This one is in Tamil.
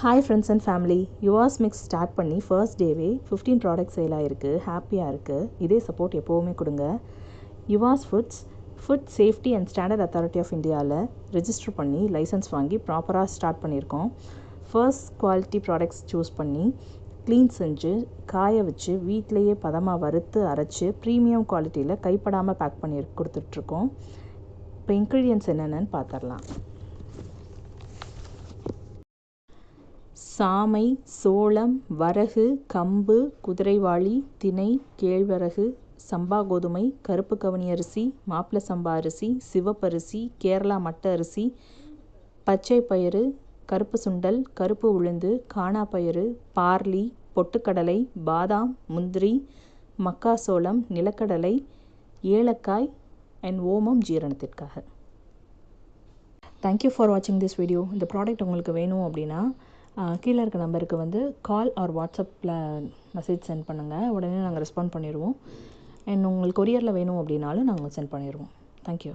ஹாய் ஃப்ரெண்ட்ஸ் அண்ட் ஃபேமிலி, யுவாஸ் மிக்ஸ் ஸ்டார்ட் பண்ணி ஃபர்ஸ்ட் டேவே 15 ப்ராடக்ட் சேல் ஆகிருக்கு. ஹாப்பியாக இருக்குது. இதே சப்போர்ட் எப்போவுமே கொடுங்க. யுவாஸ் food safety and standard authority of இந்தியாவில் ரெஜிஸ்டர் பண்ணி லைசன்ஸ் வாங்கி ப்ராப்பராக ஸ்டார்ட் பண்ணியிருக்கோம். ஃபர்ஸ்ட் குவாலிட்டி ப்ராடக்ட்ஸ் சூஸ் பண்ணி க்ளீன் செஞ்சு காய வச்சு வீட்டிலையே பதமாக வறுத்து அரைச்சி ப்ரீமியம் குவாலிட்டியில் கைப்படாமல் பேக் பண்ணி கொடுத்துட்ருக்கோம். இப்போ இன்க்ரீடியன்ட்ஸ் என்னென்னு பார்த்துடலாம். சாமை, சோளம், வரகு, கம்பு, குதிரைவாளி, திணை, கேழ்வரகு, சம்பா கோதுமை, கருப்பு கவுனி அரிசி, மாப்பிள சம்பா அரிசி, சிவப்பரிசி, கேரளா மட்ட அரிசி, பச்சை பயிறு, கருப்பு சுண்டல், கருப்பு உளுந்து, காணாப்பயிறு, பார்லி, பொட்டுக்கடலை, பாதாம், முந்திரி, மக்காசோளம், நிலக்கடலை, ஏலக்காய் அண்ட் ஓமம் ஜீரணத்திற்காக. தேங்க்யூ ஃபார் வாட்சிங் திஸ் வீடியோ. இந்த ப்ராடக்ட் உங்களுக்கு வேணும் அப்படின்னா கீழே இருக்க நம்பருக்கு கால் ஆர் வாட்ஸ்அப்பில் மெசேஜ் சென்ட் பண்ணுங்கள். உடனே நாங்கள் ரெஸ்பாண்ட் பண்ணிடுவோம். அண்ட் உங்களுக்கு கொரியரில் வேணும் அப்படின்னாலும் நாங்கள் சென்ட் பண்ணிடுவோம். தேங்க்யூ.